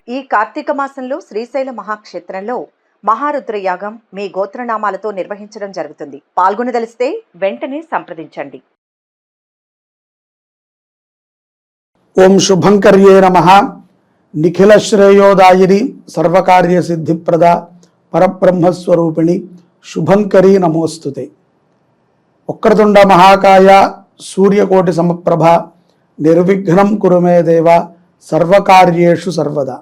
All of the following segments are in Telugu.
ఈ కార్తీక మాసంలో శ్రీశైల మహాక్షేత్రంలో మహారుద్ర యాగం మీ గోత్రనామాలతో నిర్వహించడం జరుగుతుంది. పాల్గొనదలిస్తే వెంటనే సంప్రదించండి. ఓం శుభంకర్యే నమః. నిఖిల శ్రేయోదాయిని సర్వకార్య సిద్ధిప్రద పరబ్రహ్మస్వరూపిణి శుభంకరీ నమోస్తుతే. వక్రతుండ మహాకాయ సూర్యకోటి సమప్రభ నిర్విఘ్నం కురు మే దేవ సర్వకార్యేషు సర్వదా.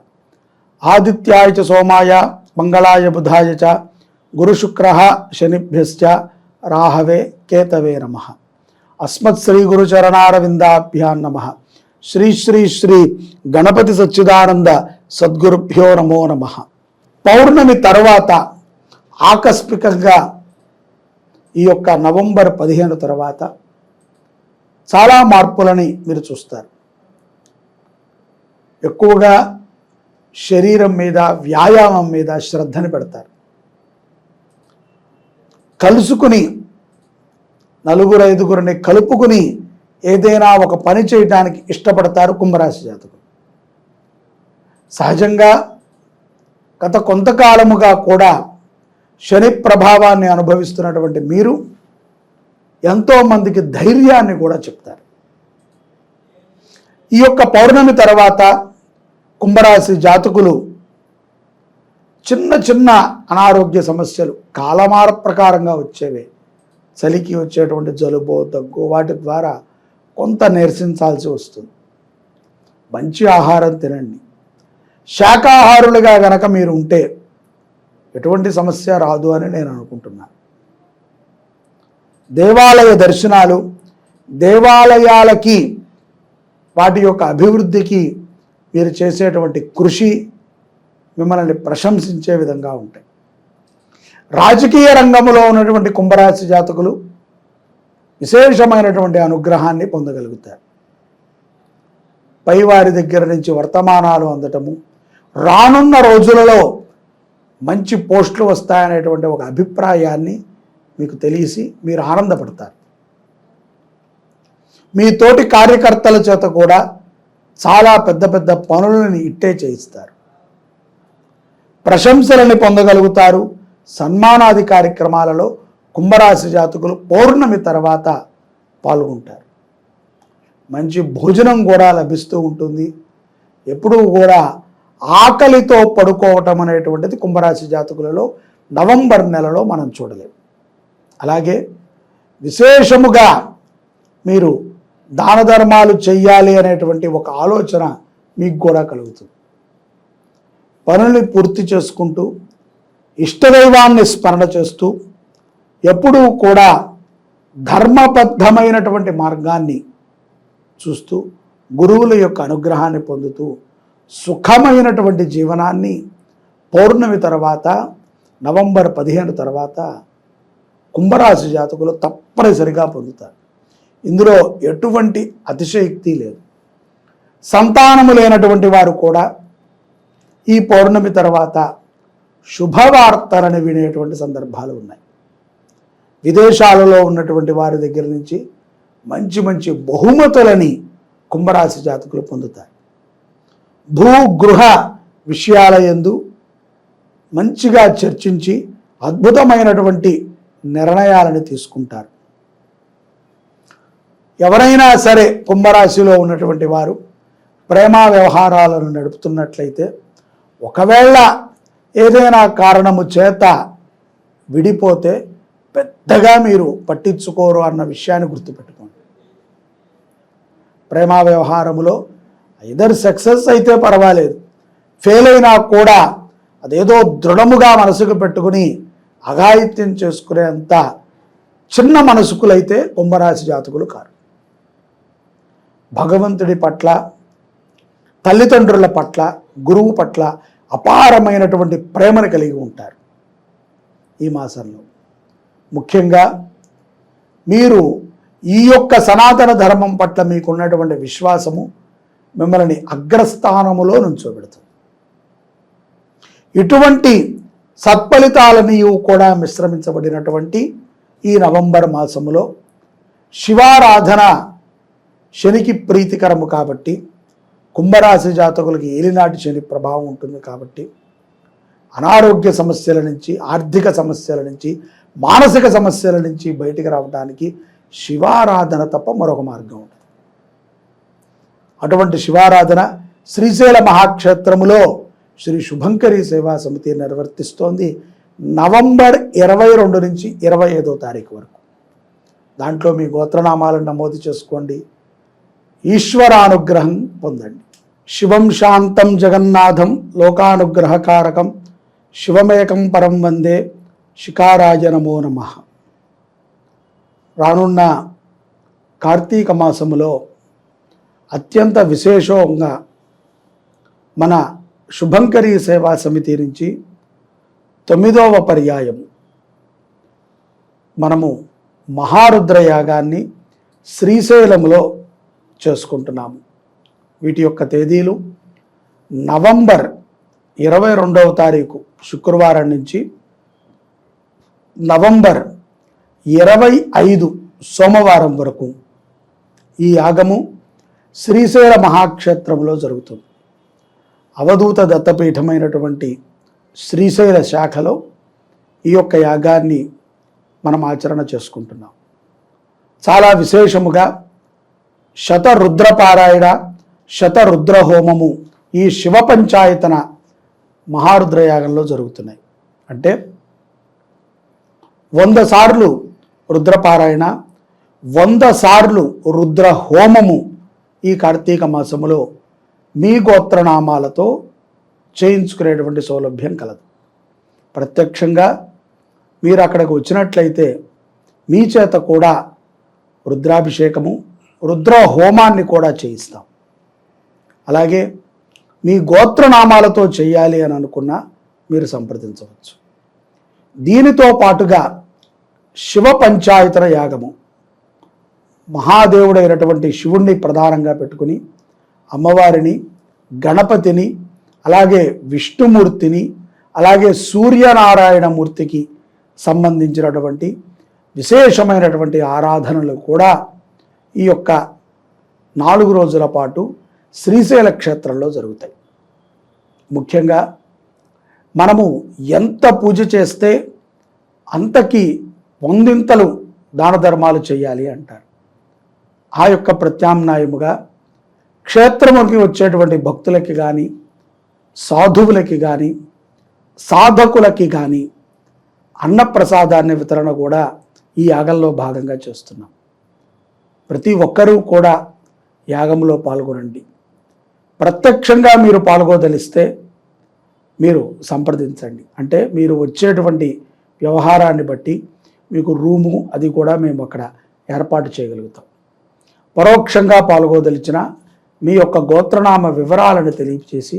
ఆదిత్యాయ చ సోమాయ మంగళాయ బుధాయ చ గురుశుక్రః శనిభ్యశ్చ రాహవే కేతవే నమః. అస్మత్ శ్రీ గురుచరణారవిందాభ్యాం నమః. శ్రీ శ్రీ శ్రీ గణపతి సచ్చిదానంద సద్గురుభ్యో నమో నమః. పౌర్ణమి తర్వాత ఆకస్మికంగా ఈ యొక్క నవంబర్ 15 తర్వాత చాలా మార్పులని మీరు చూస్తారు. ఎక్కువగా శరీరం మీద వ్యాయామం మీద శ్రద్ధని పెడతారు. కలుసుకుని నలుగురు ఐదుగురిని కలుపుకుని ఏదైనా ఒక పని చేయడానికి ఇష్టపడతారు కుంభరాశి జాతకులు. సహజంగా గత కొంతకాలముగా కూడా శని ప్రభావాన్ని అనుభవిస్తున్నటువంటి మీరు ఎంతోమందికి ధైర్యాన్ని కూడా చెప్తారు. ఈ యొక్క పౌర్ణమి తర్వాత కుంభరాశి జాతకులు చిన్న చిన్న అనారోగ్య సమస్యలు కాలమార ప్రకారంగా వచ్చేవే, చలికి వచ్చేటువంటి జలుబు దగ్గు వాటి ద్వారా కొంత నిరసించాల్సి వస్తుంది. మంచి ఆహారం తినండి. శాకాహారులుగా గనక మీరు ఉంటే ఎటువంటి సమస్య రాదు అని నేను అనుకుంటున్నాను. దేవాలయ దర్శనాలు, దేవాలయాలకి వాటి యొక్క అభివృద్ధికి మీరు చేసేటువంటి కృషి మిమ్మల్ని ప్రశంసించే విధంగా ఉంటాయి. రాజకీయ రంగంలో ఉన్నటువంటి కుంభరాశి జాతకులు విశేషమైనటువంటి అనుగ్రహాన్ని పొందగలుగుతారు. పైవారి దగ్గర నుంచి వర్తమానాలు అందటము, రానున్న రోజులలో మంచి పోస్టులు వస్తాయనేటువంటి ఒక అభిప్రాయాన్ని మీకు తెలిసి మీరు ఆనందపడతారు. మీ తోటి కార్యకర్తల చేత కూడా చాలా పెద్ద పెద్ద పనులను ఇట్టే చేయిస్తారు. ప్రశంసలని పొందగలుగుతారు. సన్మానాది కార్యక్రమాలలో కుంభరాశి జాతకులు పౌర్ణమి తర్వాత పాల్గొంటారు. మంచి భోజనం కూడా లభిస్తూ ఉంటుంది. ఎప్పుడూ కూడా ఆకలితో పడుకోవటం అనేటువంటిది కుంభరాశి జాతకులలో నవంబర్ నెలలో మనం చూడలేము. అలాగే విశేషముగా మీరు దాన ధర్మాలు చెయ్యాలి అనేటువంటి ఒక ఆలోచన మీకు కూడా కలుగుతుంది. పనుల్ని పూర్తి చేసుకుంటూ ఇష్టదైవాన్ని స్మరణ చేస్తూ ఎప్పుడూ కూడా ధర్మబద్ధమైనటువంటి మార్గాన్ని చూస్తూ గురువుల యొక్క అనుగ్రహాన్ని పొందుతూ సుఖమైనటువంటి జీవనాన్ని పౌర్ణమి తర్వాత నవంబర్ 15 తర్వాత కుంభరాశి జాతకులు తప్పనిసరిగా పొందుతారు. ఇందులో ఎటువంటి అతిశయోక్తి లేదు. సంతానము లేనటువంటి వారు కూడా ఈ పౌర్ణమి తర్వాత శుభవార్తలను వినేటువంటి సందర్భాలు ఉన్నాయి. విదేశాలలో ఉన్నటువంటి వారి దగ్గర నుంచి మంచి మంచి బహుమతులని కుంభరాశి జాతకులు పొందుతారు. భూగృహ విషయాల యందు మంచిగా చర్చించి అద్భుతమైనటువంటి నిర్ణయాలను తీసుకుంటారు. ఎవరైనా సరే కుంభరాశిలో ఉన్నటువంటి వారు ప్రేమ వ్యవహారాలను నడుపుతున్నట్లయితే ఒకవేళ ఏదైనా కారణము చేత విడిపోతే పెద్దగా మీరు పట్టించుకోరు అన్న విషయాన్ని గుర్తుపెట్టుకోండి. ప్రేమ వ్యవహారములో ఐదర్ సక్సెస్ అయితే పర్వాలేదు, ఫెయిల్ అయినా కూడా అదేదో దృఢముగా మనసుకు పెట్టుకుని అఘాయిత్యం చేసుకునేంత చిన్న మనసుకులైతే కుంభరాశి జాతకులు కారు. భగవంతుడి పట్ల, తల్లిదండ్రుల పట్ల, గురువు పట్ల అపారమైనటువంటి ప్రేమను కలిగి ఉంటారు. ఈ మాసంలో ముఖ్యంగా మీరు ఈ యొక్క సనాతన ధర్మం పట్ల మీకున్నటువంటి విశ్వాసము మిమ్మల్ని అగ్రస్థానములో నుంచోబెడుతుంది. ఇటువంటి సత్ఫలితాలని కూడా మిశ్రమించబడినటువంటి ఈ నవంబర్ మాసములో శివారాధన శనికి ప్రీతికరము కాబట్టి కుంభరాశి జాతకులకి ఏలినాటి శని ప్రభావం ఉంటుంది కాబట్టి అనారోగ్య సమస్యల నుంచి, ఆర్థిక సమస్యల నుంచి, మానసిక సమస్యల నుంచి బయటికి రావడానికి శివారాధన తప్ప మరొక మార్గం ఉంటుంది. అటువంటి శివారాధన శ్రీశైల మహాక్షేత్రములో శ్రీ శుభంకరి సేవా సమితి నిర్వర్తిస్తోంది. నవంబర్ 22 నుంచి 25వ తారీఖు వరకు. దాంట్లో మీ గోత్రనామాలను నమోదు చేసుకోండి, ఈశ్వరానుగ్రహం పొందండి. శివం శాంతం జగన్నాథం లోకానుగ్రహకారకం శివమేకం పరం వందే శిఖారాజ నమో నమః. రానున్న కార్తీక మాసములో అత్యంత విశేషంగా మన శుభంకరి సేవా సమితి నుంచి 9వ పర్యాయం మనము మహారుద్ర యాగాన్ని శ్రీశైలంలో చేసుకుంటున్నాము. వీటి యొక్క తేదీలు నవంబర్ 22వ తారీఖు శుక్రవారం నుంచి నవంబర్ 25 సోమవారం వరకు ఈ యాగము శ్రీశైల మహాక్షేత్రంలో జరుగుతుంది. అవధూత దత్తపీఠమైనటువంటి శ్రీశైల శాఖలో ఈ యొక్క యాగాన్ని మనం ఆచరణ చేసుకుంటున్నాం. చాలా విశేషముగా శతరుద్రపారాయణ, శతరుద్ర హోమము ఈ శివ పంచాయతన మహారుద్రయాగంలో జరుగుతున్నాయి. అంటే 100 సార్లు రుద్రపారాయణ, 100 సార్లు రుద్ర హోమము ఈ కార్తీక మాసములో మీ గోత్రనామాలతో చేయించుకునేటువంటి సౌలభ్యం కలదు. ప్రత్యక్షంగా మీరు అక్కడికి వచ్చినట్లయితే మీ చేత కూడా రుద్రాభిషేకము, రుద్ర హోమాన్ని కూడా చేయిస్తాం. అలాగే మీ గోత్రనామాలతో చేయాలి అని అనుకున్నా మీరు సంప్రదించవచ్చు. దీనితో పాటుగా శివ పంచాయతన యాగము, మహాదేవుడైనటువంటి శివుణ్ణి ప్రధానంగా పెట్టుకుని అమ్మవారిని, గణపతిని, అలాగే విష్ణుమూర్తిని, అలాగే సూర్యనారాయణ మూర్తికి సంబంధించినటువంటి విశేషమైనటువంటి ఆరాధనలు కూడా ఈ యొక్క 4 రోజుల పాటు శ్రీశైల క్షేత్రంలో జరుగుతాయి. ముఖ్యంగా మనము ఎంత పూజ చేస్తే అంతకి 100 దాన ధర్మాలు చేయాలి అంటారు. ఆ యొక్క ప్రత్యామ్నాయముగా క్షేత్రముకి వచ్చేటువంటి భక్తులకి కానీ, సాధువులకి కానీ, సాధకులకి కానీ అన్నప్రసాదాన్ని వితరణ కూడా ఈ యాగంలో భాగంగా చేస్తున్నాం. ప్రతి ఒక్కరూ కూడా యాగంలో పాల్గొనండి. ప్రత్యక్షంగా మీరు పాల్గొదలిస్తే మీరు సంప్రదించండి. అంటే మీరు వచ్చేటువంటి వ్యవహారాన్ని బట్టి మీకు రూము అది కూడా మేము అక్కడ ఏర్పాటు చేయగలుగుతాం. పరోక్షంగా పాల్గొదలిచిన మీ యొక్క గోత్రనామ వివరాలను తెలియచేసి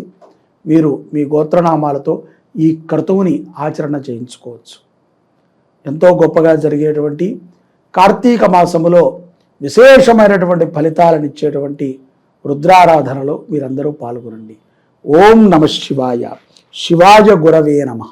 మీరు మీ గోత్రనామాలతో ఈ క్రతువుని ఆచరణ చేయించుకోవచ్చు. ఎంతో గొప్పగా జరిగేటువంటి కార్తీక మాసములో విశేషమైనటువంటి ఫలితాలను ఇచ్చేటువంటి రుద్రారాధనలో మీరందరూ పాల్గొనండి. ఓం నమః శివాయ. శివాయ గురవే నమః.